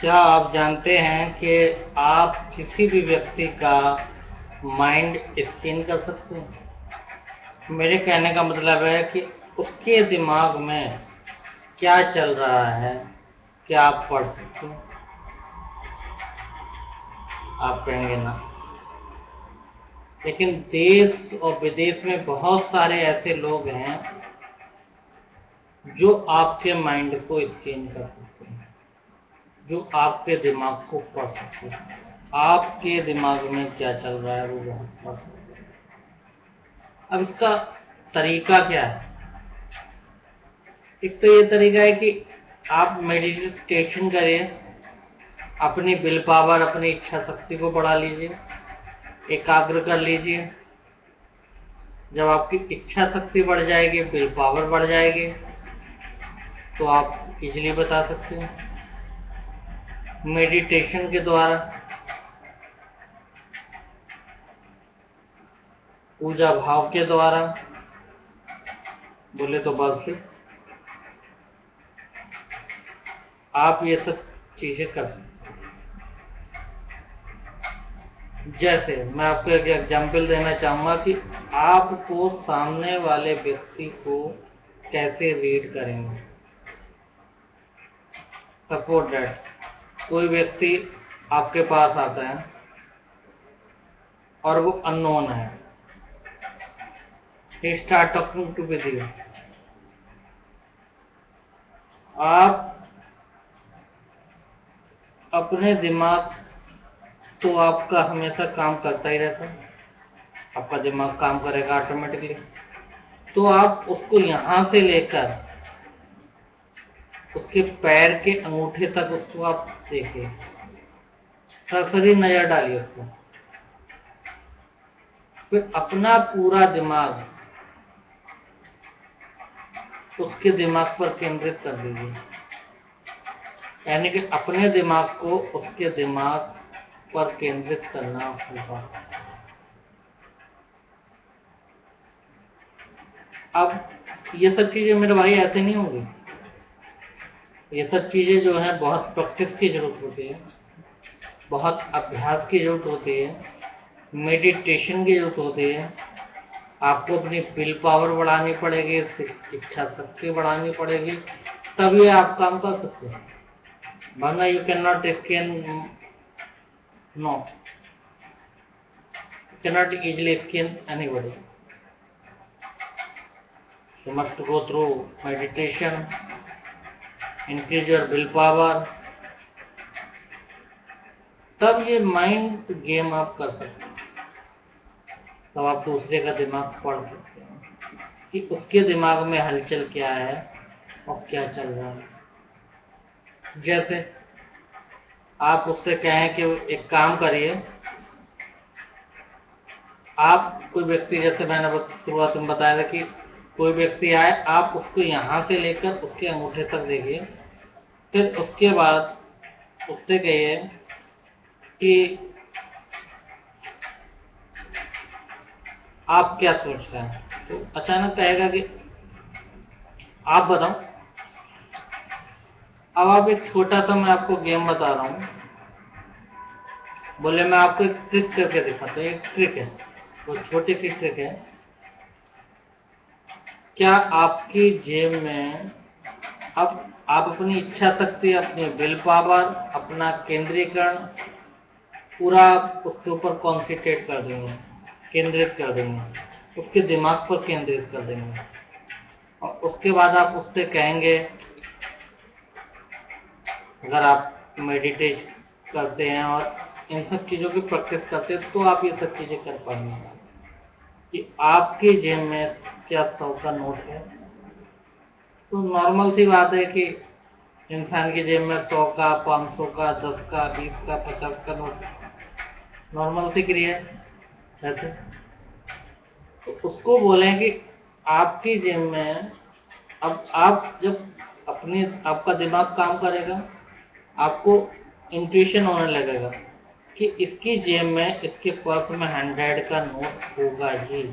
क्या आप जानते हैं कि आप किसी भी व्यक्ति का माइंड स्कैन कर सकते हैं? मेरे कहने का मतलब है कि उसके दिमाग में क्या चल रहा है, क्या आप पढ़ सकते हैं? आप कहेंगे ना। लेकिन देश और विदेश में बहुत सारे ऐसे लोग हैं जो आपके माइंड को स्कैन कर सकते हैं, जो आपके दिमाग को पढ़ सकते हैं। आपके दिमाग में क्या चल रहा है वो बहुत पढ़ सकते हैं। अब इसका तरीका क्या है? एक तो ये तरीका है कि आप मेडिटेशन करिए, अपनी विल पावर, अपनी इच्छा शक्ति को बढ़ा लीजिए, एकाग्र कर लीजिए। जब आपकी इच्छा शक्ति बढ़ जाएगी, विल पावर बढ़ जाएगी, तो आप इजीली बता सकते हैं मेडिटेशन के द्वारा, पूजा भाव के द्वारा, बोले तो बस आप ये सब चीजें कर सकते हैं। जैसे मैं आपको एक एग्जाम्पल देना चाहूंगा कि आपको सामने वाले व्यक्ति को कैसे रीड करेंगे। सपोज दैट कोई व्यक्ति आपके पास आता है और वो अननोन है। He start talking to with you. आप अपने दिमाग, तो आपका हमेशा काम करता ही रहता है, आपका दिमाग काम करेगा ऑटोमेटिकली। तो आप उसको यहां से लेकर उसके पैर के अंगूठे तक उसको आप देखिए, सरसरी नजर डालिए उसको, फिर अपना पूरा दिमाग उसके दिमाग पर केंद्रित कर दीजिए। यानी कि अपने दिमाग को उसके दिमाग पर केंद्रित करना होगा। अब ये सब चीजें मेरे भाई ऐसे नहीं होंगी। ये सब चीजें जो है बहुत प्रैक्टिस की जरूरत होती है, बहुत अभ्यास की जरूरत होती है, मेडिटेशन की जरूरत होती है। आपको अपनी विल पावर बढ़ानी पड़ेगी, इच्छा शक्ति बढ़ानी पड़ेगी, तभी आप काम कर सकते हैं। वरना you can not scan, no, you can not easily scan anybody. You must go through meditation, increase your will power, तब ये माइंड गेम आप कर सकते हैं। तब आप दूसरे का दिमाग पढ़ सकते हैं कि उसके दिमाग में हलचल क्या है और क्या चल रहा है। जैसे आप उससे कहें कि एक काम करिए, आप कोई व्यक्ति, जैसे मैंने शुरुआत में बताया था कि कोई व्यक्ति आए, आप उसको यहां से लेकर उसके अंगूठे तक देखिए, फिर उसके बाद उससे कहिए कि आप क्या सोच रहे हैं। तो अचानक कहेगा कि आप बताओ। अब आप एक छोटा सा, मैं आपको गेम बता रहा हूँ, बोले मैं आपको एक ट्रिक करके दिखाता हूँ। एक ट्रिक है, वो छोटी सी ट्रिक है। क्या आपकी जेब में, अब आप अपनी इच्छा शक्ति, अपनी विल पावर, अपना केंद्रीकरण पूरा उसके ऊपर कॉन्सेंट्रेट कर देंगे, केंद्रित कर देंगे, उसके दिमाग पर केंद्रित कर देंगे। और उसके बाद आप उससे कहेंगे, अगर आप मेडिटेट करते हैं और इन सब चीज़ों की प्रैक्टिस करते हैं, तो आप ये सब चीज़ें कर पाएंगे कि आपके जेब में क्या 100 का नोट है। तो नॉर्मल सी बात है कि इंसान की जेब में 100 का, 500 का, 10 का, 20 का, 50 का नोट नॉर्मल सी क्रिया है ऐसे। तो उसको बोलें कि आपकी जेब में, अब आप जब अपनी, आपका दिमाग काम करेगा, आपको इंट्यूशन होने लगेगा कि इसकी जेब में, इसके पर्स में 100 का नोट होगा ही,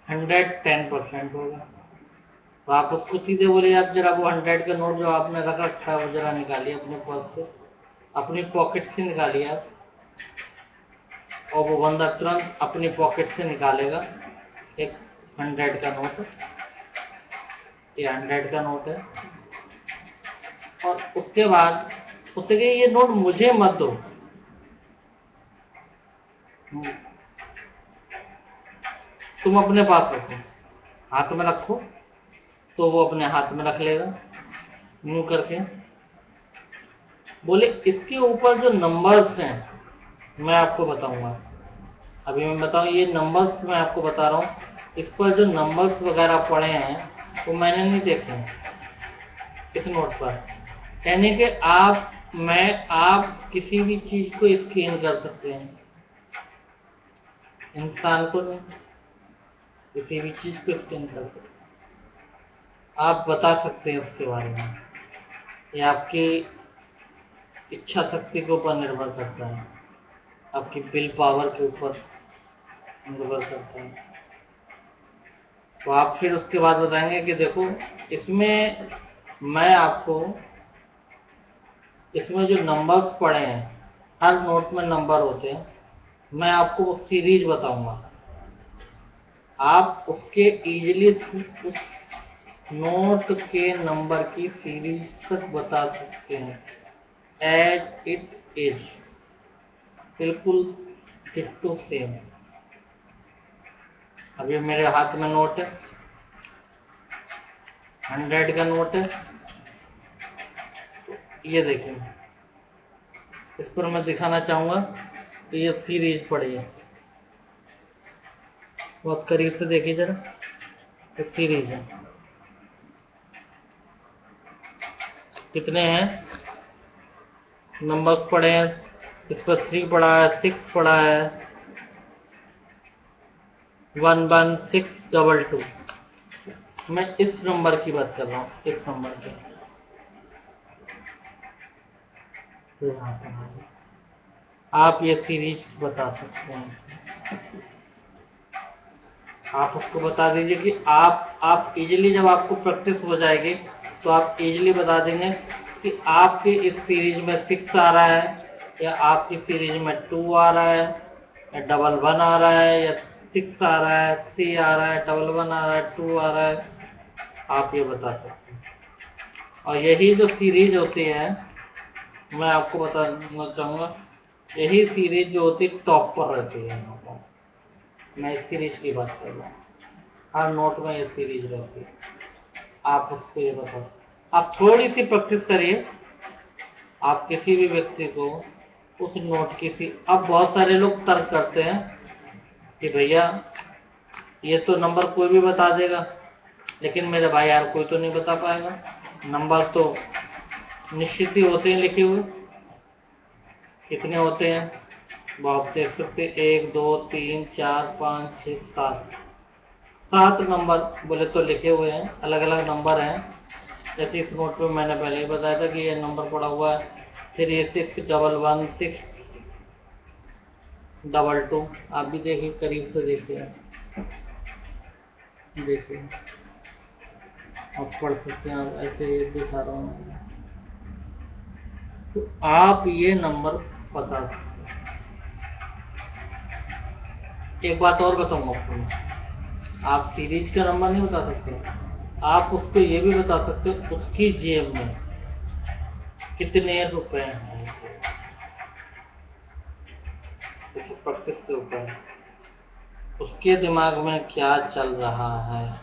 110% होगा। तो आप उसको सीधे बोलिए, आप जरा वो 100 का नोट जो आपने रखा है वो जरा निकालिए अपने पर्स से। अपनी पॉकेट से निकालिए आप, और वो बंदा तुरंत अपनी पॉकेट से निकालेगा एक 100 का नोट, ये 100 का नोट है, और उसके बाद उससे कहिए ये नोट मुझे मत दो, तुम अपने पास रखो, हाथ में रखो। तो वो अपने हाथ में रख लेगा यूं करके। बोले इसके ऊपर जो नंबर्स हैं मैं आपको बताऊंगा, अभी मैं बताऊं, ये नंबर्स मैं आपको बता रहा हूँ, इस पर जो नंबर्स वगैरह पड़े हैं वो मैंने नहीं देखे इस नोट पर। यानी कि आप किसी भी चीज को स्कैन कर सकते हैं, इंसान को नहीं, किसी भी चीज को स्कैन कर सकते हैं, आप बता सकते हैं उसके बारे में। ये आपकी इच्छा शक्ति के ऊपर निर्भर करता है, आपकी विल पावर के ऊपर निर्भर करता है। तो आप फिर उसके बाद बताएंगे कि देखो इसमें मैं आपको, इसमें जो नंबर्स पड़े हैं, हर नोट में नंबर होते हैं, मैं आपको वो सीरीज बताऊंगा, आप उसके इजीली उस नोट के नंबर की सीरीज तक बता सकते हैं एज इट इज, बिल्कुल डिट्टो सेम। अभी मेरे हाथ में नोट है, 100 का नोट है, ये देखिए, इस पर मैं दिखाना चाहूंगा कि ये सीरीज पड़ी है, बहुत करीब से देखिए जरा, ये सीरीज है, कितने हैं नंबर्स पड़े हैं, इस पर 3 पड़ा है, 6 पड़ा है, 11622। मैं इस नंबर की बात कर रहा हूँ, इस नंबर की। आप ये सीरीज बता सकते हैं, आप उसको बता दीजिए कि आप इजीली, जब आपको प्रैक्टिस हो जाएगी तो आप इजीली बता देंगे कि आपके इस सीरीज में 6 आ रहा है, या आपकी सीरीज में 2 आ रहा है, या 11 आ रहा है, या 6 आ रहा है, 3 आ रहा है, 11 आ रहा है, 2 आ रहा है, आप ये बता सकते हैं। और यही जो सीरीज होती है, मैं आपको बताना चाहूँगा, यही सीरीज जो होती है टॉप पर रहती है। मैं इस सीरीज की बात कर रहा हूँ, हर नोट में ये सीरीज रहती है, आप उसको ये बताओ। आप थोड़ी सी प्रैक्टिस करिए, आप किसी भी व्यक्ति को उस नोट की सी, अब बहुत सारे लोग तर्क करते हैं कि भैया ये तो नंबर कोई भी बता देगा, लेकिन मेरे भाई यार कोई तो नहीं बता पाएगा, नंबर तो निश्चित ही होते हैं लिखे हुए। कितने होते हैं वो आप देख सकते, 1 2 3 4 5 6 7 नंबर बोले तो लिखे हुए हैं, अलग अलग नंबर हैं। जैसे इस नोट पे मैंने पहले ही बताया था कि ये नंबर पड़ा हुआ है, फिर ये 611622, आप भी देखिए, करीब से देखिए, देखिए आप पढ़ सकते हैं, आप ऐसे दिखा रहा हूँ, तो आप ये नंबर बता सकते हैं। एक बात और बताऊंगा आपको, आप सीरीज का नंबर नहीं बता सकते, आप उसको ये भी बता सकते हो उसकी जेब में कितने रुपए हैं, प्रैक्टिस के ऊपर उसके दिमाग में क्या चल रहा है।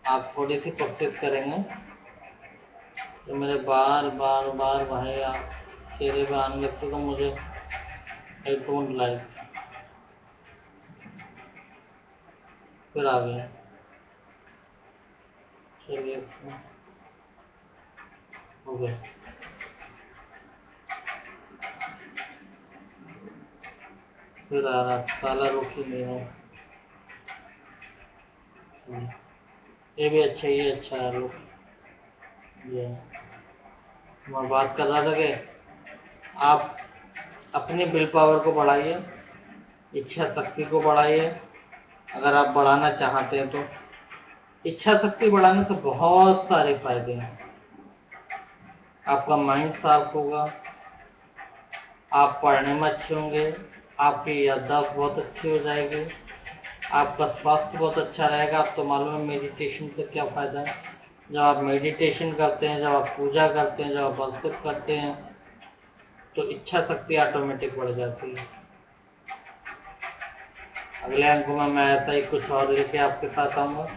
आप थोड़ी सी प्रैक्टिस करेंगे तो मेरे बार बार बार भाई आप चेहरे पे आने लगते तो मुझे आई डोंट लाइक। फिर आ गया, चलिए हो गया, फिर आ रहा, ताला रुक ही नहीं है। ये भी अच्छा, ये अच्छा है लोग, ये मैं बात कर रहा था कि आप अपनी विल पावर को बढ़ाइए, इच्छा शक्ति को बढ़ाइए, अगर आप बढ़ाना चाहते हैं तो। इच्छा शक्ति बढ़ाने से बहुत सारे फायदे हैं, आपका माइंड शार्प होगा, आप पढ़ने में अच्छे होंगे, आपकी याददाश्त बहुत अच्छी हो जाएगी, आपका स्वास्थ्य बहुत अच्छा रहेगा। आप तो मालूम है मेडिटेशन का क्या फ़ायदा है। जब आप मेडिटेशन करते हैं, जब आप पूजा करते हैं, जब आप वर्शिप करते हैं, तो इच्छा शक्ति ऑटोमेटिक बढ़ जाती है। अगले अंक में मैं ऐसा ही कुछ और लेके आपके साथ आऊँगा।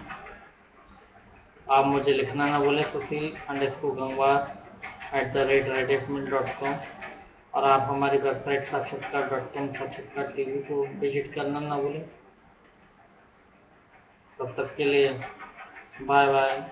आप मुझे लिखना ना भूलें, sushil_gangwar@redifmail.com, और आप हमारी वेबसाइट साक्षात्कार.com साक्षात्कार.tv को विजिट करना ना भूलें। तब तक के लिए बाय बाय।